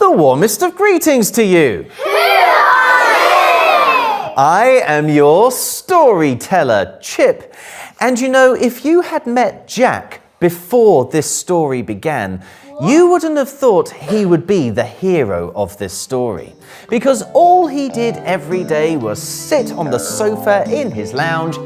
The warmest of greetings to you. Who are you? I am your storyteller, Chip. And you know, if you had met Jack before this story began, you wouldn't have thought he would be the hero of this story. Because all he did every day was sit on the sofa in his lounge,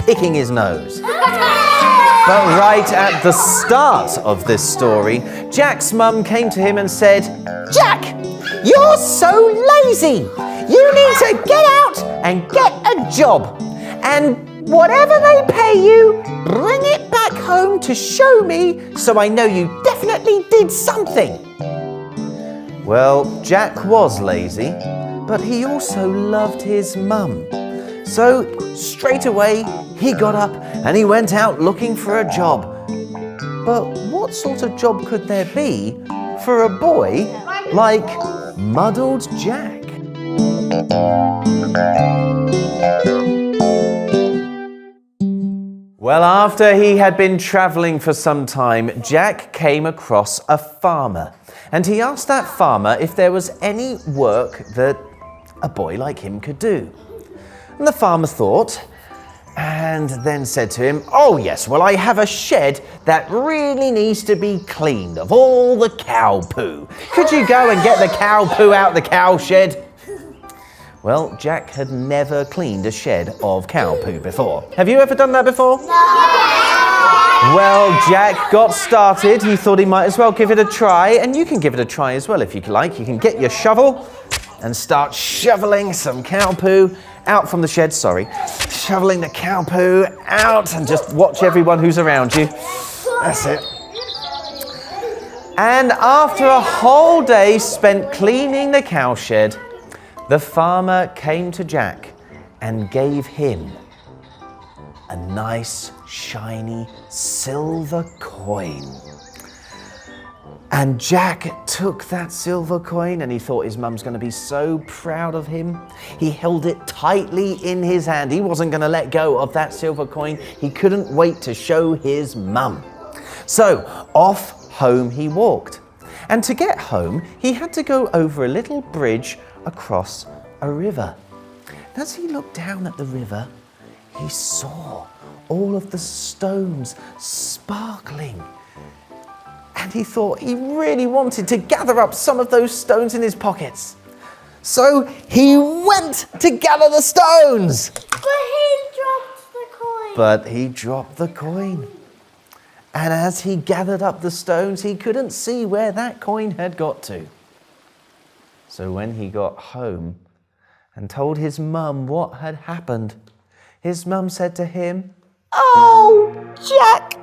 picking his nose. But right at the start of this story, Jack's mum came to him and said, "Jack, you're so lazy. You need to get out and get a job. And whatever they pay you, bring it back home to show me so I know you definitely did something." Well, Jack was lazy, but he also loved his mum. So straight away, he got up and he went out looking for a job. But what sort of job could there be for a boy like Muddled Jack? Well, after he had been travelling for some time, Jack came across a farmer. And he asked that farmer if there was any work that a boy like him could do. And the farmer thought, and then said to him, "Oh yes, well I have a shed that really needs to be cleaned of all the cow poo. Could you go and get the cow poo out the cow shed?" Well, Jack had never cleaned a shed of cow poo before. Have you ever done that before? No! Well, Jack got started. He thought he might as well give it a try, and you can give it a try as well if you like. You can get your shovel and start shoveling some cow poo out from the shed, shoveling the cow poo out, and just watch everyone who's around you. That's it. And after a whole day spent cleaning the cow shed, the farmer came to Jack and gave him a nice, shiny silver coin. And Jack took that silver coin and he thought his mum's going to be so proud of him. He held it tightly in his hand. He wasn't going to let go of that silver coin. He couldn't wait to show his mum. So off home he walked. And to get home, he had to go over a little bridge across a river. And as he looked down at the river, he saw all of the stones sparkling. And he thought he really wanted to gather up some of those stones in his pockets. So he went to gather the stones. But he dropped the coin. And as he gathered up the stones, he couldn't see where that coin had got to. So when he got home and told his mum what had happened, his mum said to him, "Oh, Jack,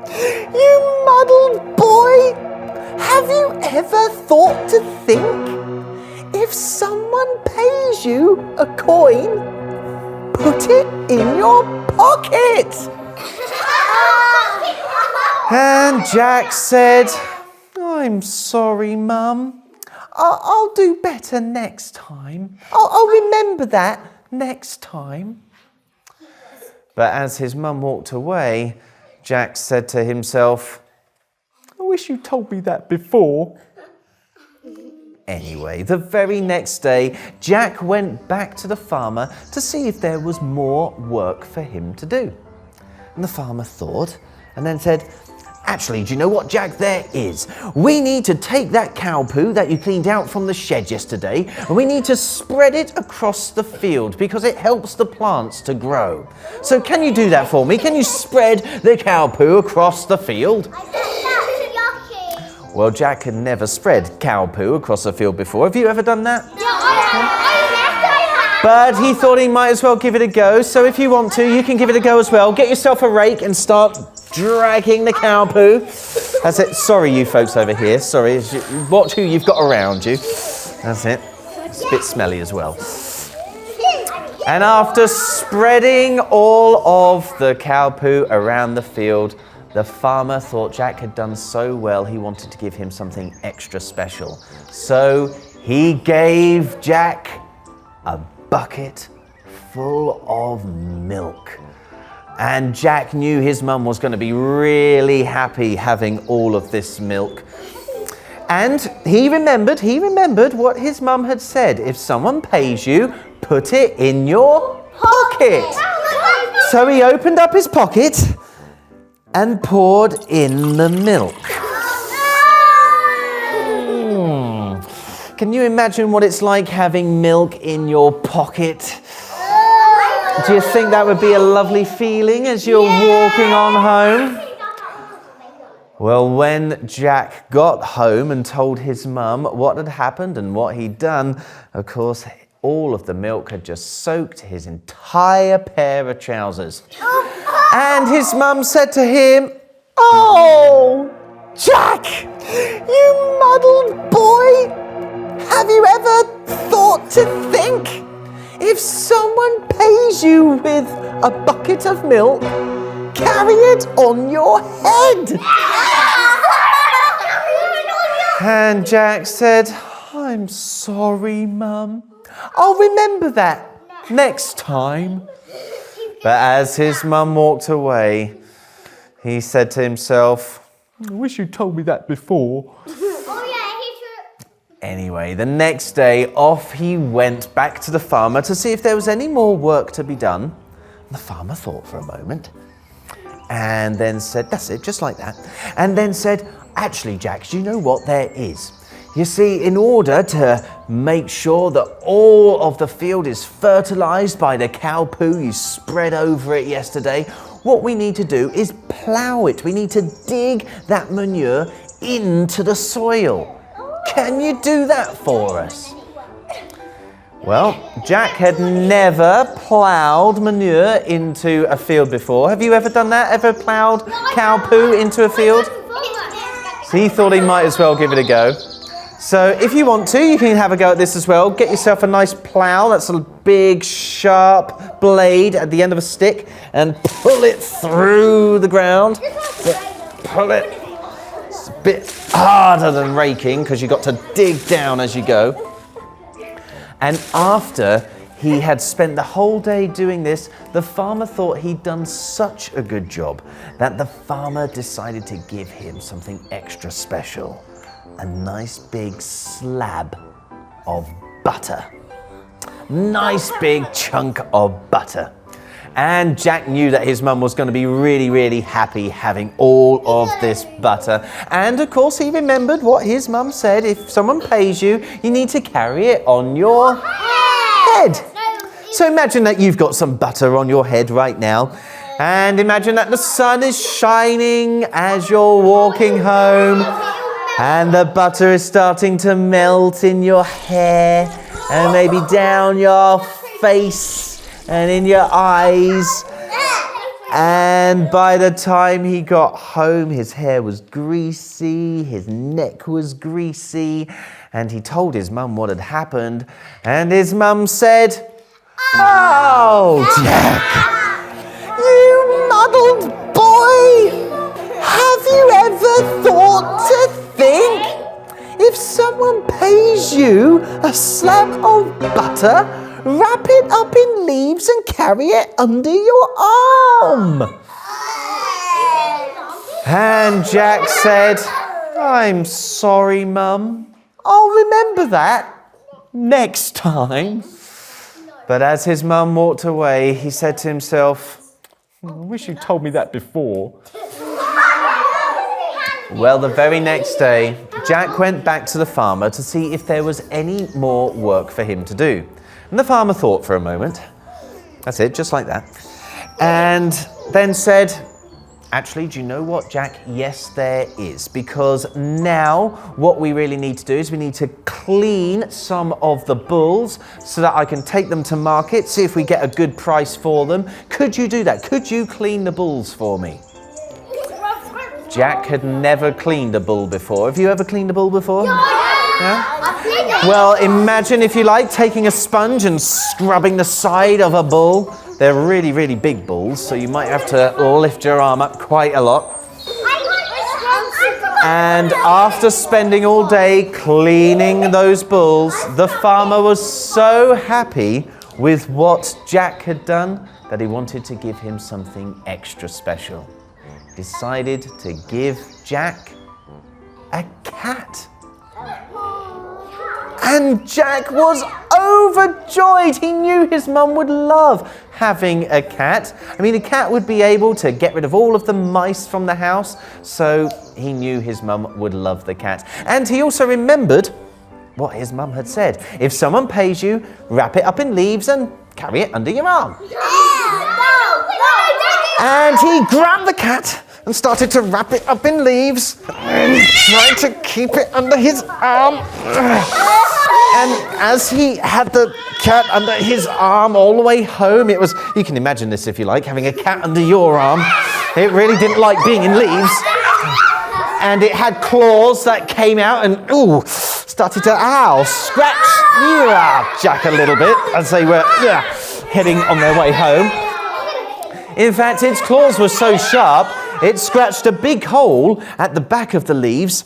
you muddled boy! Have you ever thought to think, if someone pays you a coin, put it in your pocket?" And Jack said, "I'm sorry, Mum. I'll do better next time. I'll remember that next time." But as his mum walked away, Jack said to himself, "I wish you told me that before." Anyway, the very next day, Jack went back to the farmer to see if there was more work for him to do. And the farmer thought and then said, "Actually, do you know what, Jack? There is. We need to take that cow poo that you cleaned out from the shed yesterday, and we need to spread it across the field because it helps the plants to grow. So can you do that for me? Can you spread the cow poo across the field?" Well, Jack had never spread cow poo across a field before. Have you ever done that? But he thought he might as well give it a go. So if you want to, you can give it a go as well. Get yourself a rake and start dragging the cow poo. That's it. Sorry, you folks over here. Sorry. Watch who you've got around you. That's it. It's a bit smelly as well. And after spreading all of the cow poo around the field, the farmer thought Jack had done so well he wanted to give him something extra special. So he gave Jack a bucket full of milk. And Jack knew his mum was going to be really happy having all of this milk. And he remembered what his mum had said. If someone pays you, put it in your pocket. So he opened up his pocket and poured in the milk. Can you imagine what it's like having milk in your pocket? Do you think that would be a lovely feeling as you're walking on home? Well, when Jack got home and told his mum what had happened and what he'd done, of course, all of the milk had just soaked his entire pair of trousers. And his mum said to him, "Oh, Jack, you muddled boy! Have you ever thought to think, if someone pays you with a bucket of milk, carry it on your head?" And Jack said, "I'm sorry, Mum. I'll remember that next time." But as his mum walked away, he said to himself, "I wish you told me that before." Anyway, the next day, off he went back to the farmer to see if there was any more work to be done. The farmer thought for a moment and then said, "That's it, just like that." And then said, "Actually, Jack, do you know what there is? You see, in order to make sure that all of the field is fertilized by the cow poo you spread over it yesterday, what we need to do is plow it. We need to dig that manure into the soil. Can you do that for us?" Well, Jack had never ploughed manure into a field before. Have you ever done that? Ever ploughed cow poo into a field? So he thought he might as well give it a go. So if you want to, you can have a go at this as well. Get yourself a nice plough, that's a big sharp blade at the end of a stick, and pull it through the ground. Pull it. It's a bit harder than raking because you've got to dig down as you go. And after he had spent the whole day doing this, the farmer thought he'd done such a good job that the farmer decided to give him something extra special. A nice big slab of butter. Nice big chunk of butter. And Jack knew that his mum was going to be really, really happy having all of this butter. And of course he remembered what his mum said, if someone pays you, you need to carry it on your head. So imagine that you've got some butter on your head right now. And imagine that the sun is shining as you're walking home. And the butter is starting to melt in your hair and maybe down your face and in your eyes. And by the time he got home, his hair was greasy, his neck was greasy, and he told his mum what had happened. And his mum said, "Oh, Jack, you muddled boy! Have you ever thought to think, if someone pays you a slab of butter, wrap it up in leaves and carry it under your arm?" And Jack said, "I'm sorry, Mum. I'll remember that next time." But as his mum walked away, he said to himself, "I wish you told me that before." Well, the very next day, Jack went back to the farmer to see if there was any more work for him to do. And the farmer thought for a moment. That's it, just like that. And then said, "Actually, do you know what, Jack? Yes, there is. Because now what we really need to do is we need to clean some of the bulls so that I can take them to market, see if we get a good price for them. Could you do that? Could you clean the bulls for me?" Jack had never cleaned a bull before. Have you ever cleaned a bull before? Yeah? Well, imagine, if you like, taking a sponge and scrubbing the side of a bull. They're really, really big bulls, so you might have to lift your arm up quite a lot. And after spending all day cleaning those bulls, the farmer was so happy with what Jack had done that he wanted to give him something extra special. Decided to give Jack a cat. And Jack was overjoyed. He knew his mum would love having a cat. I mean, a cat would be able to get rid of all of the mice from the house, so he knew his mum would love the cat. And he also remembered what his mum had said. If someone pays you, wrap it up in leaves and carry it under your arm. And he grabbed the cat and started to wrap it up in leaves and tried to keep it under his arm. And as he had the cat under his arm all the way home, it was, you can imagine this if you like, having a cat under your arm. It really didn't like being in leaves. And it had claws that came out and, started to, scratch Jack a little bit as they were heading on their way home. In fact, its claws were so sharp, it scratched a big hole at the back of the leaves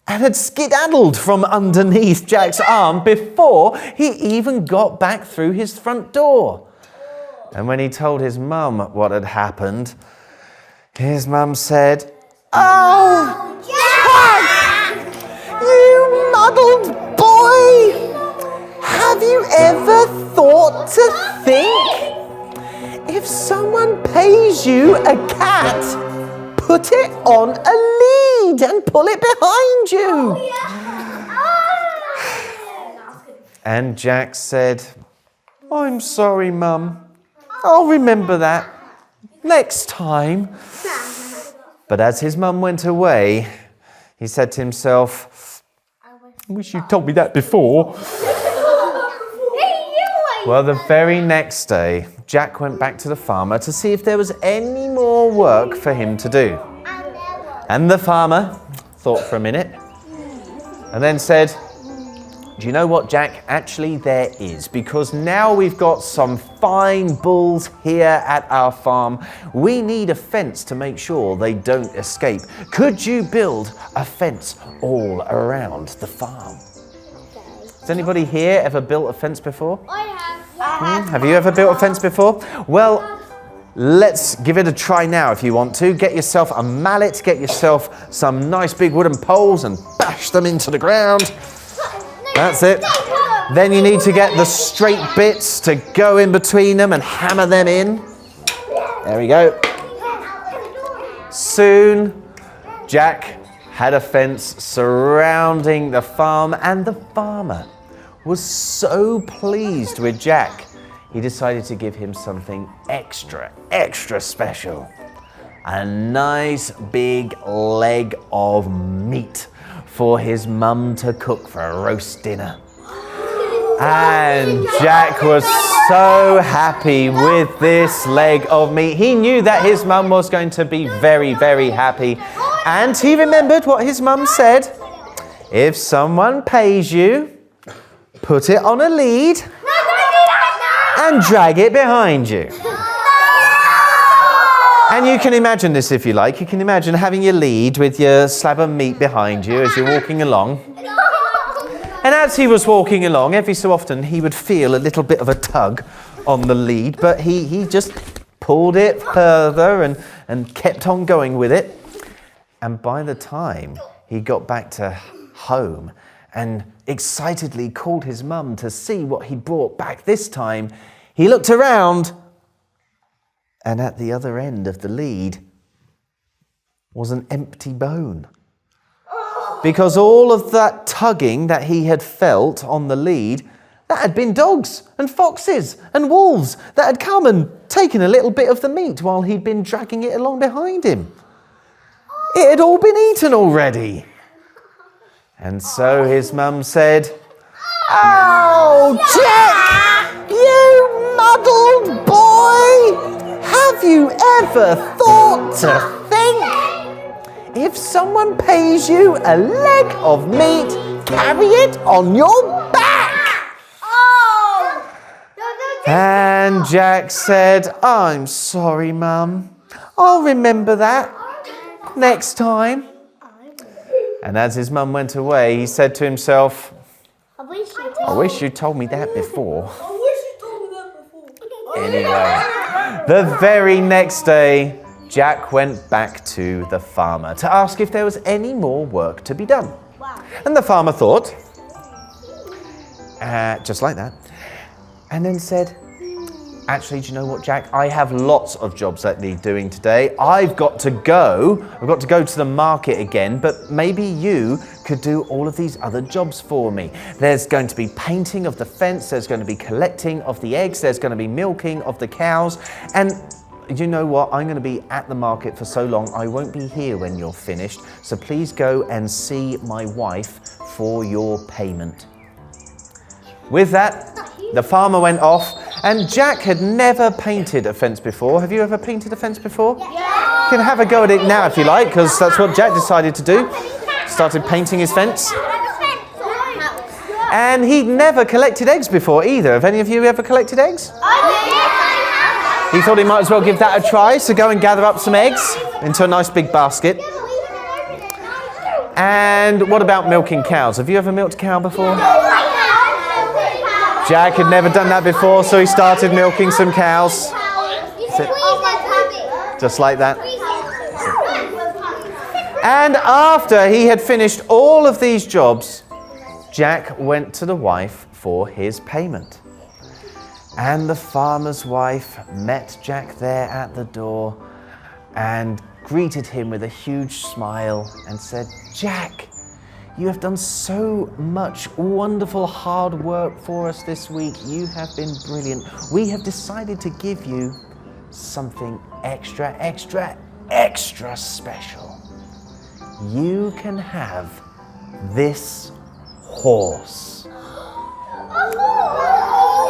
and had skedaddled from underneath Jack's arm before he even got back through his front door. And when he told his mum what had happened, his mum said, "Oh, Jack! You muddled boy! Have you ever thought to think? If someone pays you a cat, put it on a lead and pull it behind you." And Jack said, "I'm sorry, Mum. I'll remember that next time." But as his mum went away, he said to himself, "I wish you'd told me that before." Well, the very next day, Jack went back to the farmer to see if there was any more work for him to do. And the farmer thought for a minute and then said, "Do you know what, Jack? Actually, there is, because now we've got some fine bulls here at our farm. We need a fence to make sure they don't escape. Could you build a fence all around the farm?" Has anybody here ever built a fence before? I have. Have you ever built a fence before? Well, let's give it a try now if you want to. Get yourself a mallet, get yourself some nice big wooden poles and bash them into the ground. That's it. Then you need to get the straight bits to go in between them and hammer them in. There we go. Soon, Jack had a fence surrounding the farm, and the farmer was so pleased with Jack, he decided to give him something extra special. A nice big leg of meat for his mum to cook for a roast dinner. And Jack was so happy with this leg of meat. He knew that his mum was going to be very, very happy. And he remembered what his mum said. If someone pays you, put it on a lead and drag it behind you. And you can imagine this if you like. You can imagine having your lead with your slab of meat behind you as you're walking along. And as he was walking along, every so often he would feel a little bit of a tug on the lead, but he just pulled it further and kept on going with it. And by the time he got back to home and excitedly called his mum to see what he'd brought back this time, he looked around, and at the other end of the lead was an empty bone. Because all of that tugging that he had felt on the lead, that had been dogs and foxes and wolves that had come and taken a little bit of the meat while he'd been dragging it along behind him. It had all been eaten already. And so his mum said, "Oh, Jack, you muddled boy! Have you ever thought to think? If someone pays you a leg of meat, carry it on your back." And Jack said, "I'm sorry, Mum. I'll remember that next time." And as his mum went away, he said to himself, I wish you told me that before. Anyway, the very next day, Jack went back to the farmer to ask if there was any more work to be done. And the farmer thought, just like that, and then said, actually, do you know what, Jack? I have lots of jobs that need doing today. I've got to go to the market again, but maybe you could do all of these other jobs for me. There's going to be painting of the fence, there's going to be collecting of the eggs, there's going to be milking of the cows, and you know what? I'm going to be at the market for so long, I won't be here when you're finished, so please go and see my wife for your payment. With that, the farmer went off, and Jack had never painted a fence before. Have you ever painted a fence before? Yeah. You can have a go at it now if you like, because that's what Jack decided to do. Started painting his fence. And he'd never collected eggs before either. Have any of you ever collected eggs? He thought he might as well give that a try, so go and gather up some eggs into a nice big basket. And what about milking cows? Have you ever milked a cow before? Jack had never done that before, so he started milking some cows. Just like that. And after he had finished all of these jobs, Jack went to the wife for his payment. And the farmer's wife met Jack there at the door and greeted him with a huge smile and said, Jack, you have done so much wonderful hard work for us this week. You have been brilliant. We have decided to give you something extra special. You can have this horse.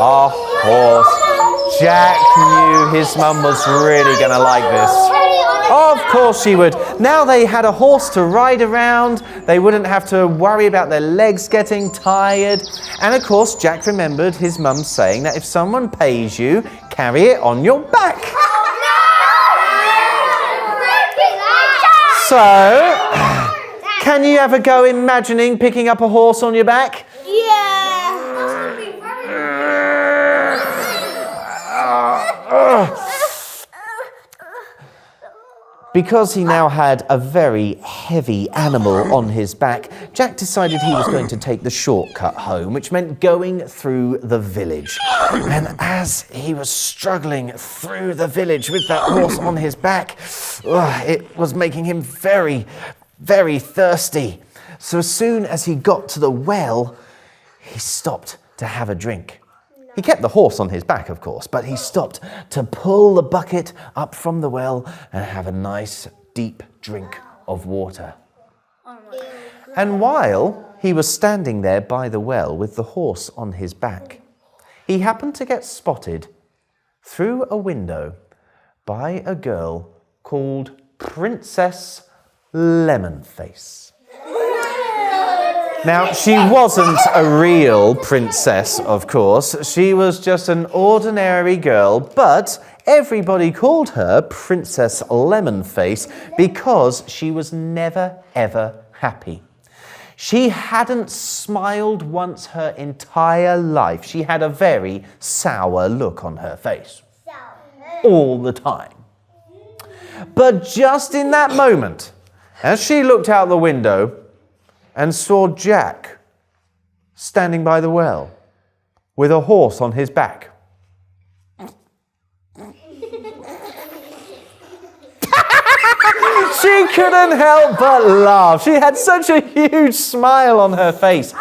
A horse. Jack knew his mum was really going to like this. Of course she would. Now they had a horse to ride around. They wouldn't have to worry about their legs getting tired. And of course, Jack remembered his mum saying that if someone pays you, carry it on your back. So, can you ever go imagining picking up a horse on your back? Because he now had a very heavy animal on his back, Jack decided he was going to take the shortcut home, which meant going through the village. And as he was struggling through the village with that horse on his back, it was making him very, very thirsty. So as soon as he got to the well, he stopped to have a drink. He kept the horse on his back, of course, but he stopped to pull the bucket up from the well and have a nice, deep drink of water. And while he was standing there by the well with the horse on his back, he happened to get spotted through a window by a girl called Princess Lemonface. Now, she wasn't a real princess, of course. She was just an ordinary girl, but everybody called her Princess Lemonface because she was never, ever happy. She hadn't smiled once her entire life. She had a very sour look on her face. All the time. But just in that moment, as she looked out the window, and saw Jack standing by the well with a horse on his back. She couldn't help but laugh. She had such a huge smile on her face.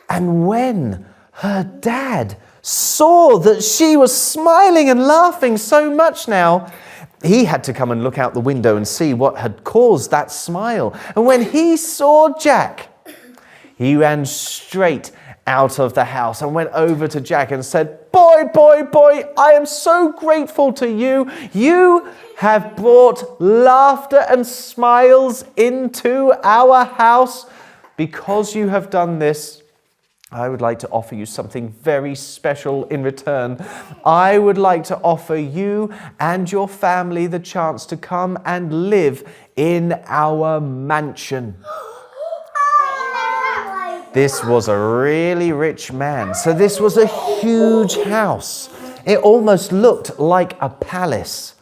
And when her dad saw that she was smiling and laughing so much now, he had to come and look out the window and see what had caused that smile. And when he saw Jack, he ran straight out of the house and went over to Jack and said, "Boy, boy, boy, I am so grateful to you. You have brought laughter and smiles into our house. Because you have done this, I would like to offer you something very special in return. I would like to offer you and your family the chance to come and live in our mansion." This was a really rich man, so this was a huge house. It almost looked like a palace.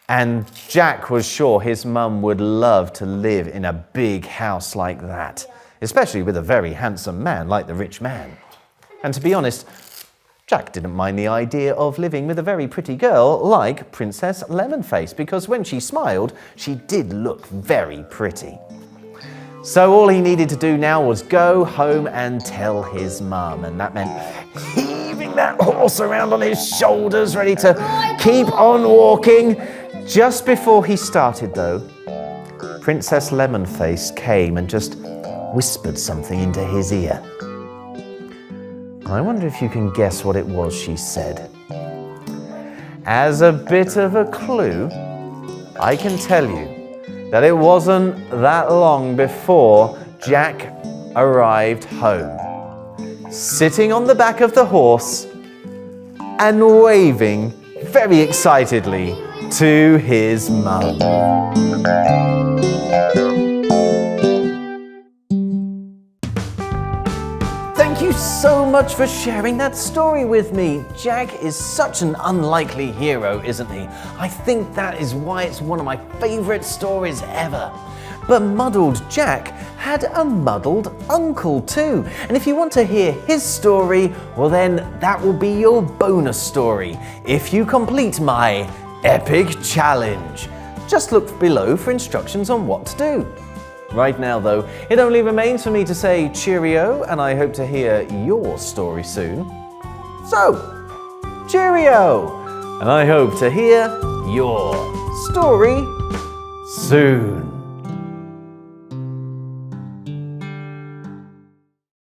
And Jack was sure his mum would love to live in a big house like that, especially with a very handsome man like the rich man. And to be honest, Jack didn't mind the idea of living with a very pretty girl like Princess Lemonface, because when she smiled, she did look very pretty. So all he needed to do now was go home and tell his mum, and that meant heaving that horse around on his shoulders, ready to keep on walking. Just before he started, though, Princess Lemonface came and just whispered something into his ear. I wonder if you can guess what it was she said. As a bit of a clue, I can tell you that it wasn't that long before Jack arrived home, sitting on the back of the horse and waving very excitedly to his mum. Thank you so much for sharing that story with me. Jack is such an unlikely hero, isn't he? I think that is why it's one of my favorite stories ever. But Muddled Jack had a muddled uncle too. And if you want to hear his story, well then that will be your bonus story if you complete my epic challenge. Just look below for instructions on what to do. Right now, though, it only remains for me to say cheerio, and I hope to hear your story soon. So, cheerio! And I hope to hear your story soon.